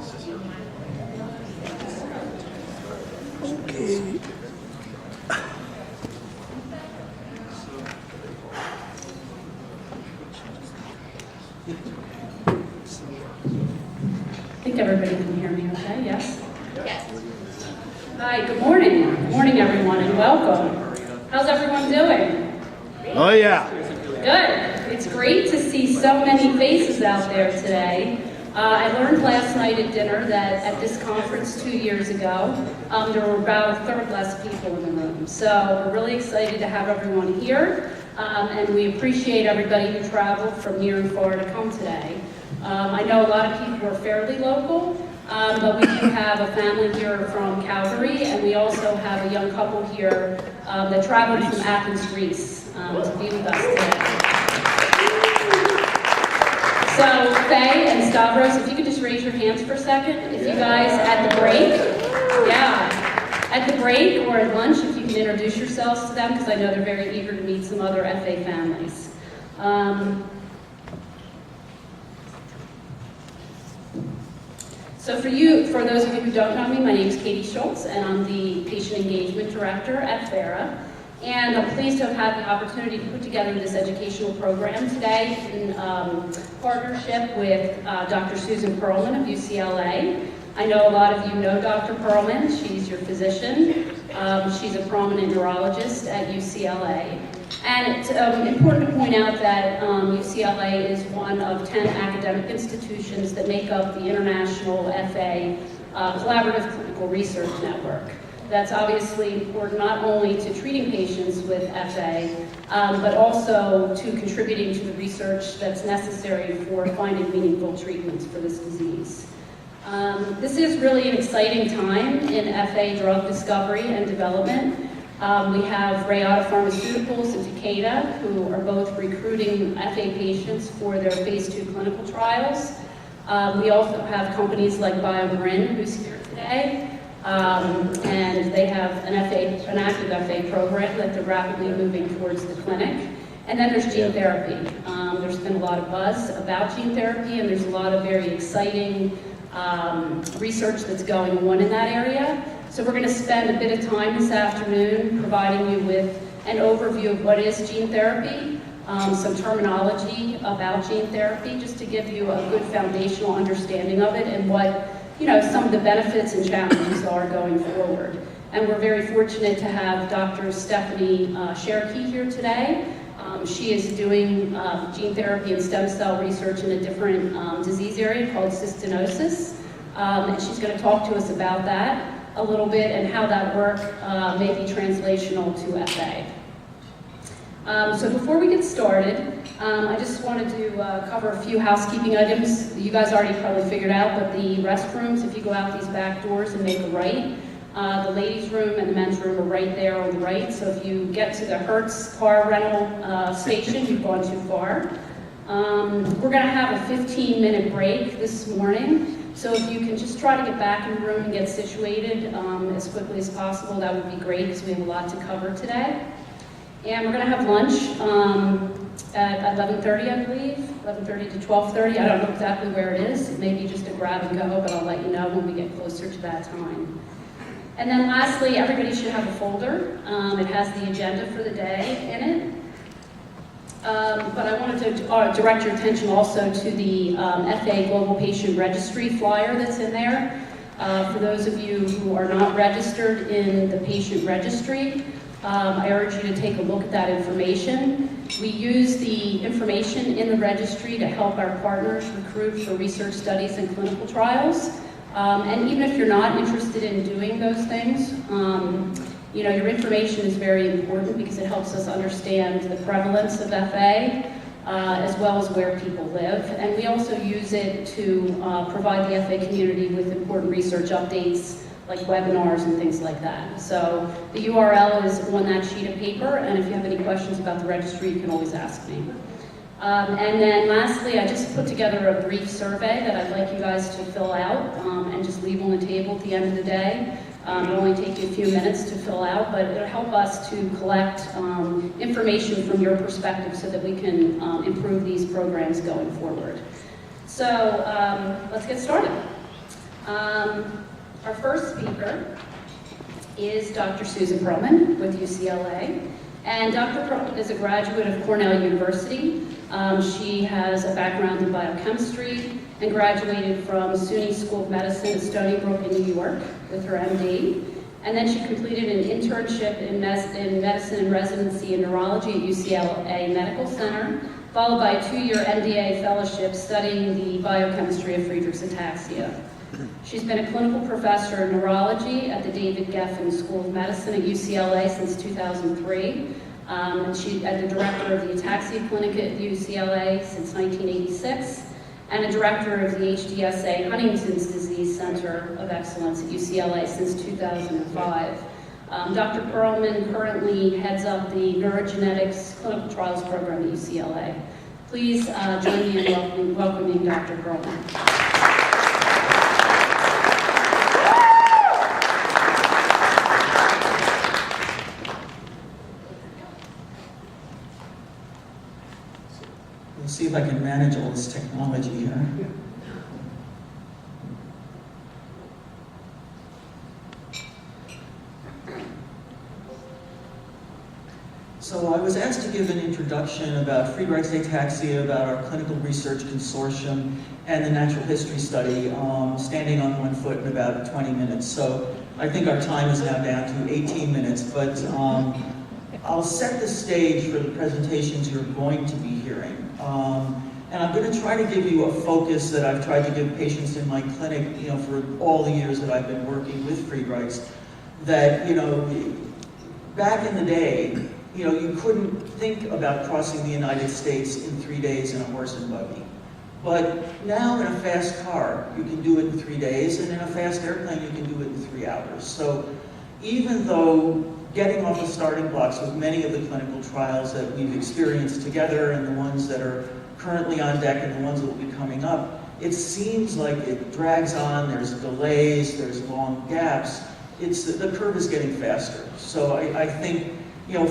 Okay. I think everybody can hear me okay, yes? Yes. Hi, good morning. Good morning, everyone, and welcome. How's everyone doing? Oh, yeah. Good. It's great to see so many faces out there today. I learned last night at dinner that at this conference 2 years ago, there were about a third less people in the room. So we're really excited to have everyone here, and we appreciate everybody who traveled from near and far to come today. I know a lot of people are fairly local, but we do have a family here from Calgary, and we also have a young couple here that traveled from Athens, Greece, to be with us today. So, Faye and Stavros, if you could just raise your hands for a second. If you guys, at the break or at lunch, if you can introduce yourselves to them, because I know they're very eager to meet some other FA families. So for those of you who don't know me, my name is Katie Schultz, and I'm the Patient Engagement Director at FARA. And I'm pleased to have had the opportunity to put together this educational program today in partnership with Dr. Susan Perlman of UCLA. I know a lot of you know Dr. Perlman. She's your physician. She's a prominent neurologist at UCLA. And it's important to point out that UCLA is one of 10 academic institutions that make up the International FA Collaborative Clinical Research Network. That's obviously important not only to treating patients with FA, but also to contributing to the research that's necessary for finding meaningful treatments for this disease. This is really an exciting time in FA drug discovery and development. We have Reata Pharmaceuticals and Takeda, who are both recruiting FA patients for their phase 2 clinical trials. We also have companies like BioMarin, who's here today. And they have an active FA program that they're rapidly moving towards the clinic. And then there's gene therapy. There's been a lot of buzz about gene therapy, and there's a lot of very exciting research that's going on in that area. So we're going to spend a bit of time this afternoon providing you with an overview of what is gene therapy, some terminology about gene therapy, just to give you a good foundational understanding of it and what some of the benefits and challenges are going forward. And we're very fortunate to have Dr. Stephanie Cherokee here today. She is doing gene therapy and stem cell research in a different disease area called cystinosis. And she's going to talk to us about that a little bit and how that work may be translational to FA. So before we get started, I just wanted to cover a few housekeeping items. You guys already probably figured out, but the restrooms, if you go out these back doors and make a right, the ladies' room and the men's room are right there on the right. So if you get to the Hertz car rental station, you've gone too far. We're going to have a 15-minute break this morning. So if you can just try to get back in the room and get situated as quickly as possible, that would be great because we have a lot to cover today. And we're going to have lunch at 11:30, I believe, 11:30 to 12:30. I don't know exactly where it is. It may be just a grab and go, but I'll let you know when we get closer to that time. And then lastly, everybody should have a folder. It has the agenda for the day in it. But I wanted to direct your attention also to the FA Global Patient Registry flyer that's in there. For those of you who are not registered in the patient registry, I urge you to take a look at that information. We use the information in the registry to help our partners recruit for research studies and clinical trials. And even if you're not interested in doing those things, your information is very important because it helps us understand the prevalence of FA, as well as where people live. And we also use it to provide the FA community with important research updates, like webinars and things like that. So the URL is on that sheet of paper, and if you have any questions about the registry, you can always ask me. And then lastly, I just put together a brief survey that I'd like you guys to fill out and just leave on the table at the end of the day. It'll only take you a few minutes to fill out, but it'll help us to collect information from your perspective so that we can improve these programs going forward. So let's get started. Our first speaker is Dr. Susan Perlman with UCLA. And Dr. Perlman is a graduate of Cornell University. She has a background in biochemistry and graduated from SUNY School of Medicine at Stony Brook in New York with her MD. And then she completed an internship in medicine and residency in neurology at UCLA Medical Center, followed by a 2-year MDA fellowship studying the biochemistry of Friedreich's ataxia. She's been a clinical professor in neurology at the David Geffen School of Medicine at UCLA since 2003. And she's the director of the Ataxia Clinic at UCLA since 1986, and a director of the HDSA Huntington's Disease Center of Excellence at UCLA since 2005. Dr. Perlman currently heads up the Neurogenetics Clinical Trials Program at UCLA. Please join me in welcoming Dr. Perlman. Let's see if I can manage all this technology here. So I was asked to give an introduction about Friedreich's ataxia, about our clinical research consortium, and the natural history study, standing on one foot in about 20 minutes. So I think our time is now down to 18 minutes, but I'll set the stage for the presentations you're going to be hearing. And I'm going to try to give you a focus that I've tried to give patients in my clinic, for all the years that I've been working with Friedreich's, that, back in the day, you couldn't think about crossing the United States in 3 days in a horse and buggy. But now in a fast car, you can do it in 3 days, and in a fast airplane, you can do it in 3 hours. So even though getting off the starting blocks with many of the clinical trials that we've experienced together and the ones that are currently on deck and the ones that will be coming up, it seems like it drags on, there's delays, there's long gaps. The curve is getting faster. So I think,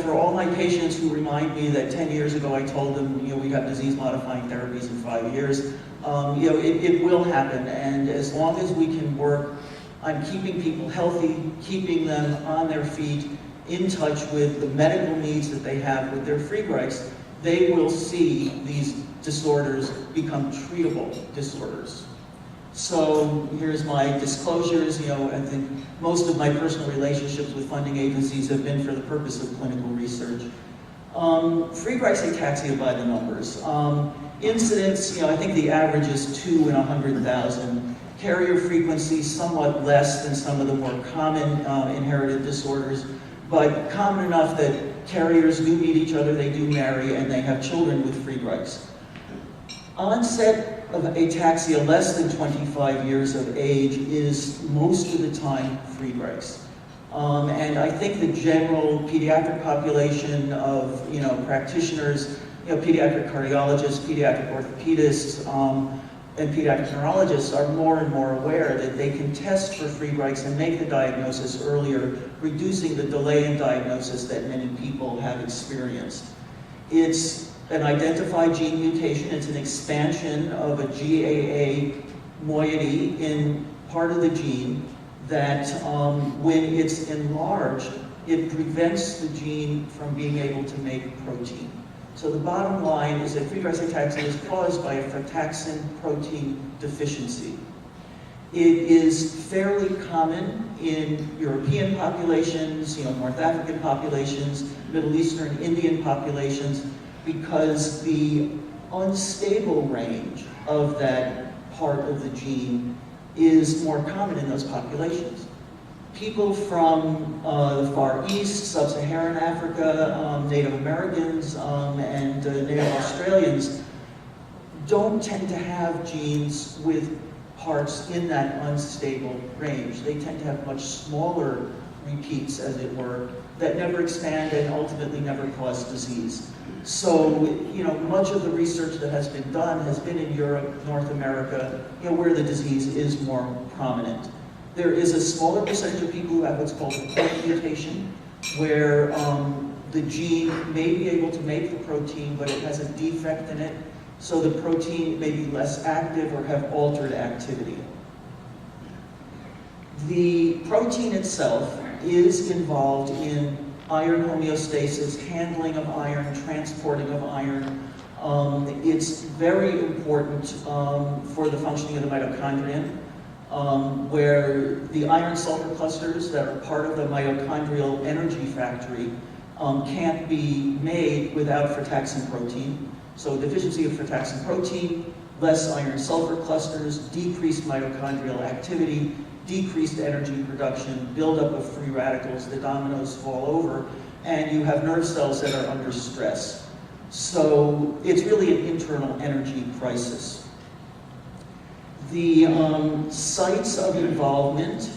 for all my patients who remind me that 10 years ago I told them, we'd have disease-modifying therapies in 5 years, it will happen. And as long as we can work on keeping people healthy, keeping them on their feet, in touch with the medical needs that they have with their Friedreich's, they will see these disorders become treatable disorders. So here's my disclosures. I think most of my personal relationships with funding agencies have been for the purpose of clinical research. Friedreich's ataxia by the numbers. Incidence, I think the average is 2 in 100,000. Carrier frequency somewhat less than some of the more common inherited disorders, but common enough that carriers do meet each other, they do marry, and they have children with Friedreich's. Onset of ataxia less than 25 years of age is most of the time Friedreich's. And I think the general pediatric population of practitioners, pediatric cardiologists, pediatric orthopedists, and pediatric neurologists are more and more aware that they can test for Friedreich's and make the diagnosis earlier, reducing the delay in diagnosis that many people have experienced. It's an identified gene mutation. It's an expansion of a GAA moiety in part of the gene that when it's enlarged, it prevents the gene from being able to make protein. So the bottom line is that Friedreich's ataxia is caused by a frataxin protein deficiency. It is fairly common in European populations, North African populations, Middle Eastern, Indian populations, because the unstable range of that part of the gene is more common in those populations. People from the Far East, Sub-Saharan Africa, Native Americans, and Native Australians don't tend to have genes with parts in that unstable range. They tend to have much smaller repeats, as it were, that never expand and ultimately never cause disease. So, much of the research that has been done has been in Europe, North America, where the disease is more prominent. There is a smaller percentage of people who have what's called a point mutation, where the gene may be able to make the protein, but it has a defect in it, so the protein may be less active or have altered activity. The protein itself is involved in iron homeostasis, handling of iron, transporting of iron. It's very important for the functioning of the mitochondrion, where the iron sulfur clusters that are part of the mitochondrial energy factory can't be made without frataxin protein. So deficiency of frataxin protein, less iron sulfur clusters, decreased mitochondrial activity, decreased energy production, buildup of free radicals, the dominoes fall over, and you have nerve cells that are under stress. So it's really an internal energy crisis. The sites of involvement,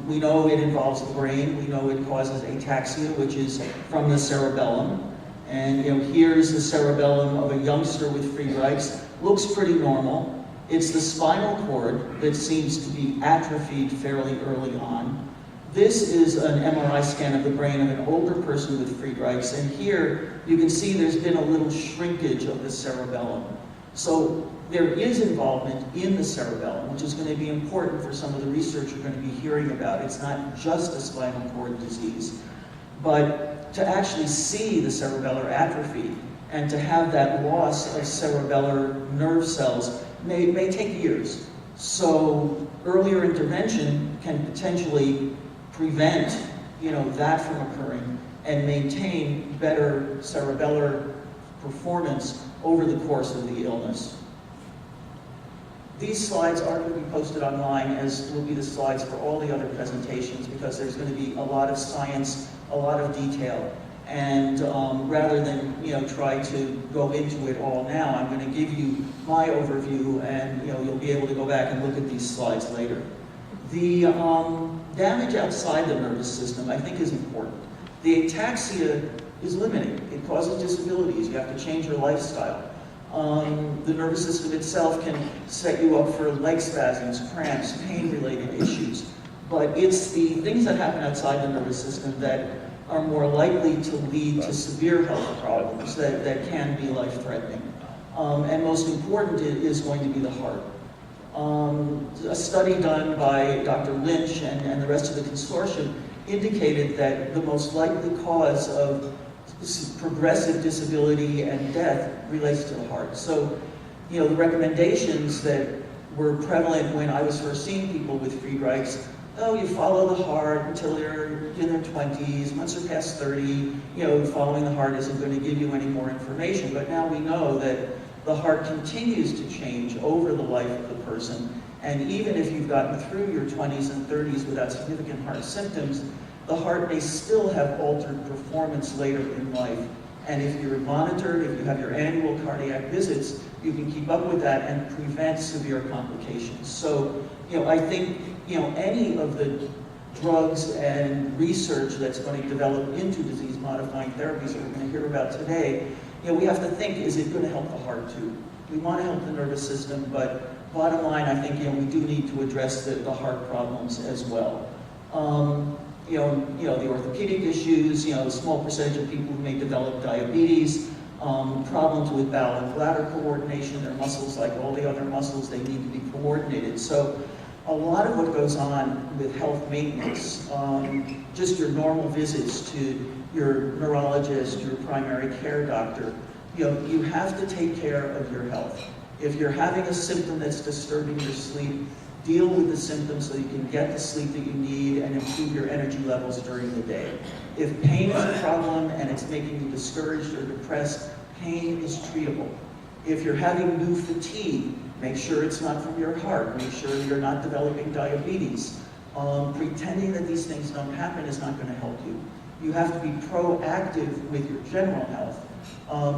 we know it involves the brain, we know it causes ataxia, which is from the cerebellum. And here's the cerebellum of a youngster with Friedreich's. Looks pretty normal. It's the spinal cord that seems to be atrophied fairly early on. This is an MRI scan of the brain of an older person with Friedreich's, and here you can see there's been a little shrinkage of the cerebellum. So there is involvement in the cerebellum, which is going to be important for some of the research you're going to be hearing about. It's not just a spinal cord disease, but to actually see the cerebellar atrophy and to have that loss of cerebellar nerve cells may take years. So earlier intervention can potentially prevent that from occurring and maintain better cerebellar performance over the course of the illness. These slides are going to be posted online, as will be the slides for all the other presentations, because there's going to be a lot of science, a lot of detail. And rather than try to go into it all now, I'm going to give you my overview, and you'll be able to go back and look at these slides later. The damage outside the nervous system, I think, is important. The ataxia is limiting. It causes disabilities. You have to change your lifestyle. The nervous system itself can set you up for leg spasms, cramps, pain-related issues. But it's the things that happen outside the nervous system that are more likely to lead to severe health problems that can be life-threatening. And most important is going to be the heart. A study done by Dr. Lynch and the rest of the consortium indicated that the most likely cause of progressive disability and death relates to the heart. So, the recommendations that were prevalent when I was first seeing people with Friedreich's, you follow the heart until you're in their 20s, once you're past 30, following the heart isn't going to give you any more information. But now we know that the heart continues to change over the life of the person. And even if you've gotten through your 20s and 30s without significant heart symptoms, the heart may still have altered performance later in life. And if you're monitored, if you have your annual cardiac visits, you can keep up with that and prevent severe complications. So, I think, any of the drugs and research that's going to develop into disease-modifying therapies that we're going to hear about today, we have to think, is it going to help the heart too? We want to help the nervous system, but bottom line, I think, we do need to address the heart problems as well. The orthopedic issues, a small percentage of people who may develop diabetes, problems with bowel and bladder coordination. Their muscles, like all the other muscles, they need to be coordinated. So a lot of what goes on with health maintenance, just your normal visits to your neurologist, your primary care doctor, you have to take care of your health. If you're having a symptom that's disturbing your sleep, deal with the symptoms so you can get the sleep that you need and improve your energy levels during the day. If pain is a problem and it's making you discouraged or depressed, pain is treatable. If you're having new fatigue, make sure it's not from your heart. Make sure you're not developing diabetes. Pretending that these things don't happen is not going to help you. You have to be proactive with your general health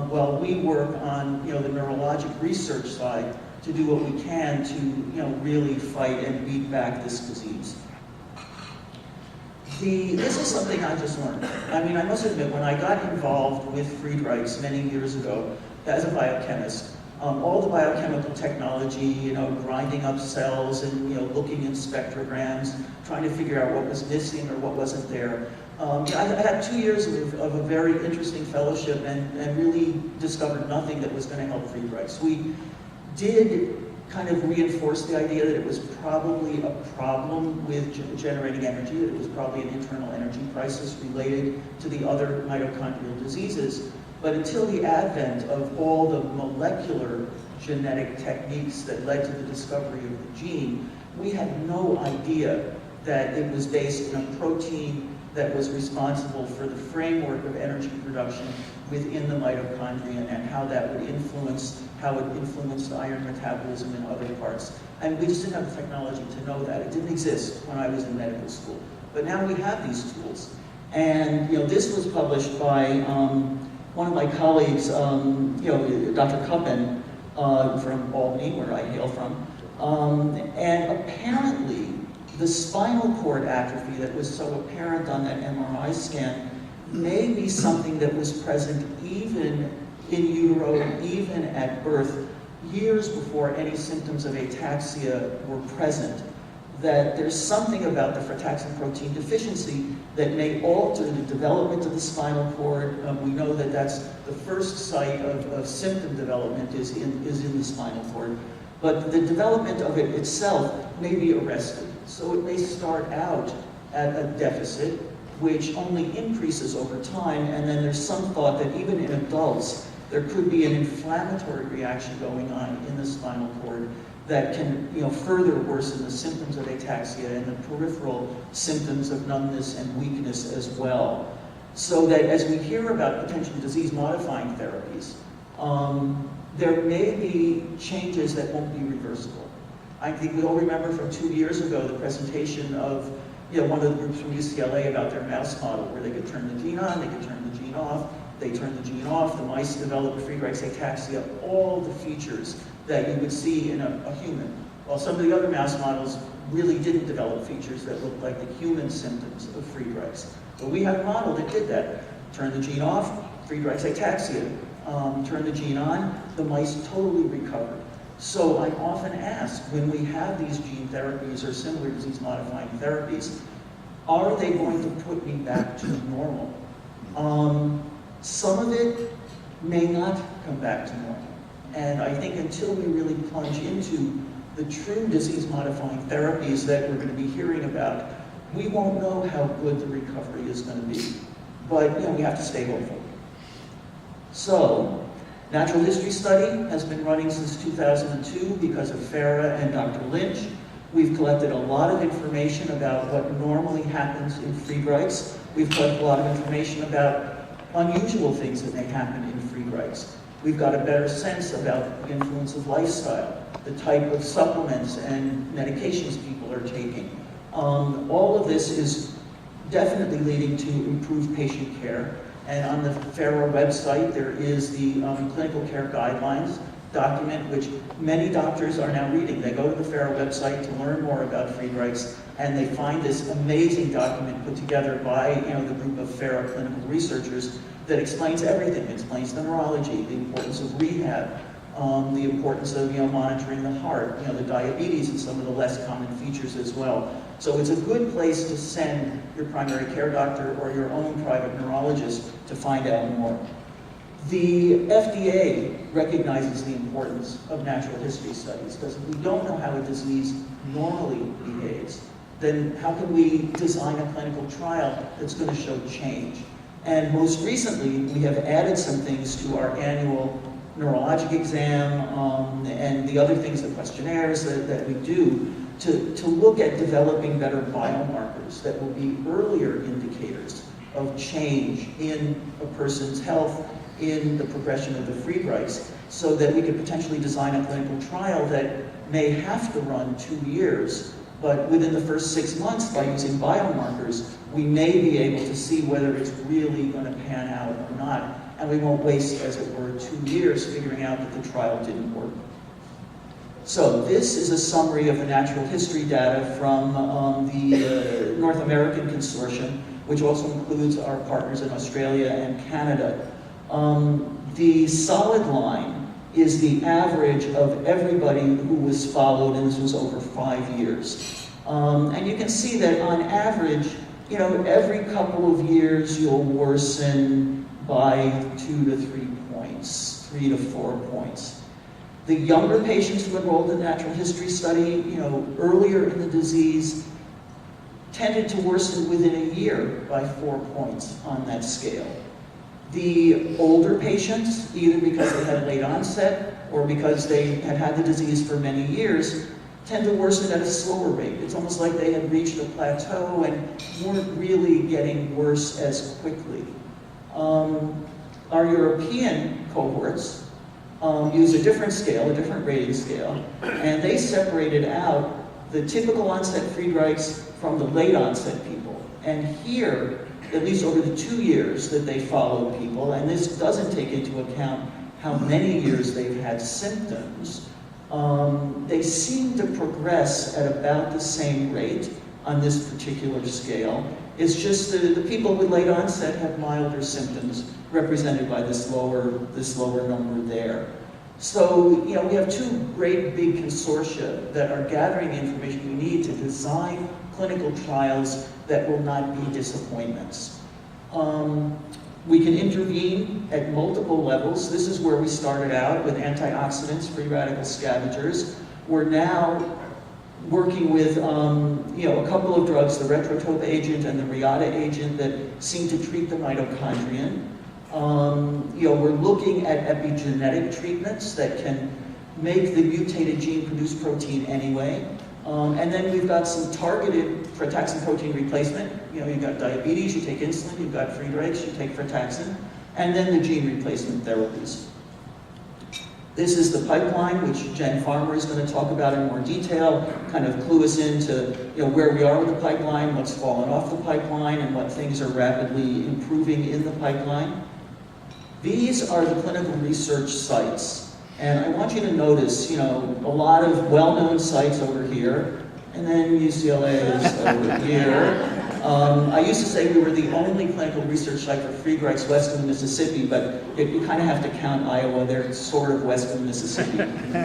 while we work on the neurologic research side to do what we can to really fight and beat back this disease. This is something I just learned. I mean, I must admit, when I got involved with Friedreich's many years ago as a biochemist, all the biochemical technology, grinding up cells and looking in spectrograms, trying to figure out what was missing or what wasn't there. I had 2 years of a very interesting fellowship and really discovered nothing that was going to help Friedreich's. We did kind of reinforced the idea that it was probably a problem with generating energy, that it was probably an internal energy crisis related to the other mitochondrial diseases. But until the advent of all the molecular genetic techniques that led to the discovery of the gene, we had no idea that it was based in a protein that was responsible for the framework of energy production within the mitochondria and how that would influence, how it influenced iron metabolism in other parts. And we just didn't have the technology to know that. It didn't exist when I was in medical school. But now we have these tools. And this was published by one of my colleagues, Dr. Cuppen from Albany, where I hail from. And apparently, the spinal cord atrophy that was so apparent on that MRI scan may be something that was present even in utero, even at birth, years before any symptoms of ataxia were present. That there's something about the frataxin protein deficiency that may alter the development of the spinal cord. We know that that's the first site of symptom development is in the spinal cord. But the development of it itself may be arrested. So it may start out at a deficit, which only increases over time, and then there's some thought that even in adults, there could be an inflammatory reaction going on in the spinal cord that can further worsen the symptoms of ataxia and the peripheral symptoms of numbness and weakness as well. So that as we hear about potentially disease-modifying therapies, there may be changes that won't be reversible. I think we all remember from 2 years ago the presentation of one of the groups from UCLA about their mouse model where they could turn the gene on, they could turn the gene off, they turned the gene off, the mice developed Friedreich's ataxia, all the features that you would see in a human. While some of the other mouse models really didn't develop features that looked like the human symptoms of Friedreich's. But we had a model that did that. Turn the gene off, Friedreich's ataxia. Turn the gene on, the mice totally recovered. So I'm often asked, when we have these gene therapies or similar disease-modifying therapies, are they going to put me back to normal? Some of it may not come back to normal. And I think until we really plunge into the true disease-modifying therapies that we're going to be hearing about, we won't know how good the recovery is going to be. But we have to stay hopeful. So, Natural History Study has been running since 2002 because of Farah and Dr. Lynch. We've collected a lot of information about what normally happens in Friedreich's. We've collected a lot of information about unusual things that may happen in Friedreich's. We've got a better sense about the influence of lifestyle, the type of supplements and medications people are taking. All of this is definitely leading to improved patient care. And on the FARA website, there is the clinical care guidelines document, which many doctors are now reading. They go to the FARA website to learn more about Friedreich's, and they find this amazing document put together by the group of FARA clinical researchers that explains everything. It explains the neurology, the importance of rehab, the importance of monitoring the heart, the diabetes, and some of the less common features as well. So it's a good place to send your primary care doctor or your own private neurologist to find out more. The FDA recognizes the importance of natural history studies, because if we don't know how a disease normally behaves, then how can we design a clinical trial that's going to show change? And most recently, we have added some things to our annual neurologic exam and the other things, the questionnaires that we do, to look at developing better biomarkers that will be earlier indicators of change in a person's health, in the progression of the Friedreich's, so that we could potentially design a clinical trial that may have to run 2 years, but within the first 6 months, by using biomarkers, we may be able to see whether it's really going to pan out or not, and we won't waste, as it were, 2 years figuring out that the trial didn't work. So this is a summary of the natural history data from the North American Consortium, which also includes our partners in Australia and Canada. The solid line is the average of everybody who was followed, and this was over 5 years. And you can see that on average, every couple of years you'll worsen by 2 to 3 points, 3 to 4 points. The younger patients who enrolled in the natural history study, earlier in the disease, tended to worsen within a year by 4 points on that scale. The older patients, either because they had late onset or because they had had the disease for many years, tend to worsen at a slower rate. It's almost like they had reached a plateau and weren't really getting worse as quickly. Our European cohorts use a different scale, a different rating scale, and they separated out the typical onset Friedreich's from the late onset people. And here, at least over the 2 years that they followed people, and this doesn't take into account how many years they've had symptoms, they seem to progress at about the same rate on this particular scale. It's just that the people with late onset have milder symptoms, represented by this lower number there. So, we have two great big consortia that are gathering the information we need to design clinical trials that will not be disappointments. We can intervene at multiple levels. This is where we started out with antioxidants, free radical scavengers. We're now working with a couple of drugs, the retrotope agent and the Reata agent, that seem to treat the mitochondrion. We're looking at epigenetic treatments that can make the mutated gene produce protein anyway. And then we've got some targeted frataxin protein replacement. You've got diabetes, you take insulin, you've got Friedreich's, you take frataxin, and then the gene replacement therapies. This is the pipeline, which Jen Farmer is going to talk about in more detail, kind of clue us into where we are with the pipeline, what's fallen off the pipeline, and what things are rapidly improving in the pipeline. These are the clinical research sites. And I want you to notice, a lot of well-known sites over here, and then UCLA is over here. I used to say we were the only clinical research site for Friedreich's west of the Mississippi, but you kind of have to count Iowa. They're sort of west of Mississippi.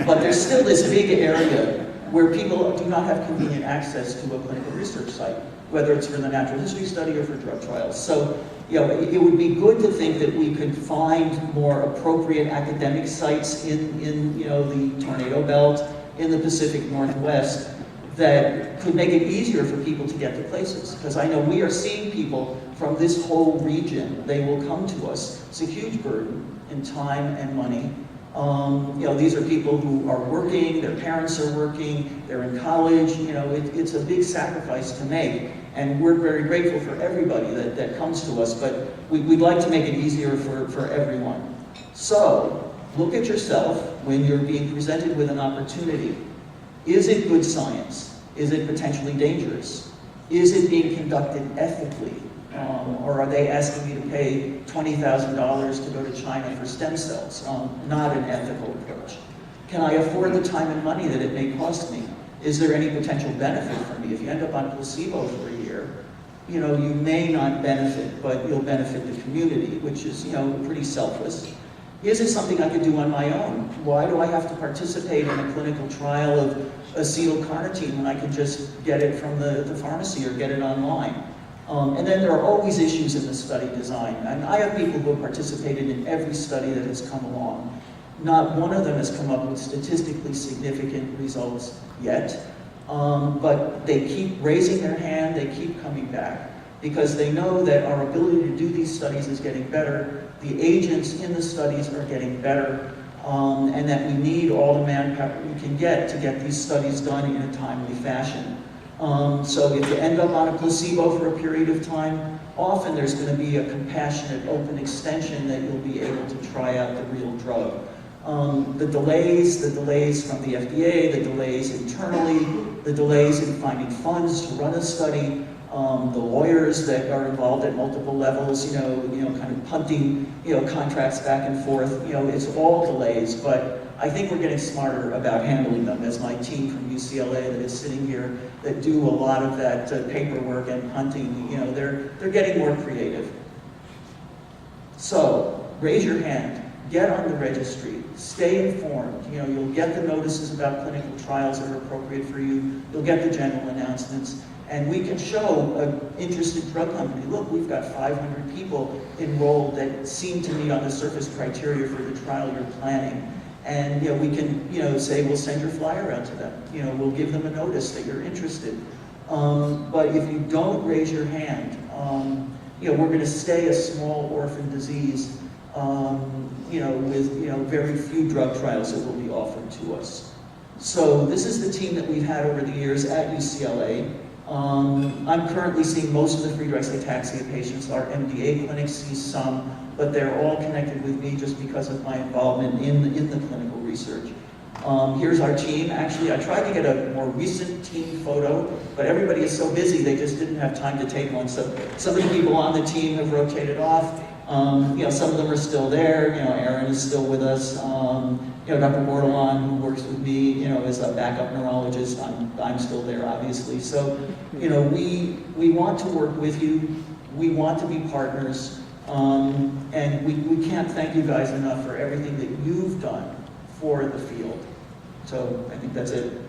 But there's still this big area where people do not have convenient access to a clinical research site, whether it's for the natural history study or for drug trials. So, it would be good to think that we could find more appropriate academic sites in the tornado belt, in the Pacific Northwest, that could make it easier for people to get to places. Because I know we are seeing people from this whole region. They will come to us. It's a huge burden in time and money. These are people who are working, their parents are working, they're in college. It's a big sacrifice to make. And we're very grateful for everybody that comes to us, but we'd like to make it easier for everyone. So, look at yourself when you're being presented with an opportunity. Is it good science? Is it potentially dangerous? Is it being conducted ethically? Or are they asking me to pay $20,000 to go to China for stem cells? Not an ethical approach. Can I afford the time and money that it may cost me? Is there any potential benefit for me? If you end up on placebo for a year, you may not benefit, but you'll benefit the community, which is, pretty selfless. Is it something I could do on my own? Why do I have to participate in a clinical trial of acetylcarnitine when I can just get it from the pharmacy or get it online? And then there are always issues in the study design. And I have people who have participated in every study that has come along. Not one of them has come up with statistically significant results yet, but they keep raising their hand, they keep coming back, because they know that our ability to do these studies is getting better, the agents in the studies are getting better, and that we need all the manpower we can get to get these studies done in a timely fashion. So if you end up on a placebo for a period of time, often there's going to be a compassionate open extension that you'll be able to try out the real drug. The delays from the FDA, the delays internally, the delays in finding funds to run a study, the lawyers that are involved at multiple levels, kind of punting, contracts back and forth, it's all delays, but I think we're getting smarter about handling them, as my team from UCLA that is sitting here that do a lot of that paperwork and hunting, they're getting more creative. So, raise your hand. Get on the registry, stay informed. You'll get the notices about clinical trials that are appropriate for you. You'll get the general announcements. And we can show an interested drug company, look, we've got 500 people enrolled that seem to meet on the surface criteria for the trial you're planning. And, we can, say, we'll send your flyer out to them. We'll give them a notice that you're interested. But if you don't raise your hand, we're going to stay a small orphan disease, with, very few drug trials that will be offered to us. So this is the team that we've had over the years at UCLA. I'm currently seeing most of the Friedreich's ataxia patients. Our MDA clinic sees some, but they're all connected with me just because of my involvement in the clinical research. Here's our team. Actually, I tried to get a more recent team photo, but everybody is so busy they just didn't have time to take one. So some of the people on the team have rotated off. Some of them are still there. Aaron is still with us. Dr. Bordelon, who works with me, is a backup neurologist. I'm still there, obviously. So, we want to work with you. We want to be partners. And we can't thank you guys enough for everything that you've done for the field. So I think that's it.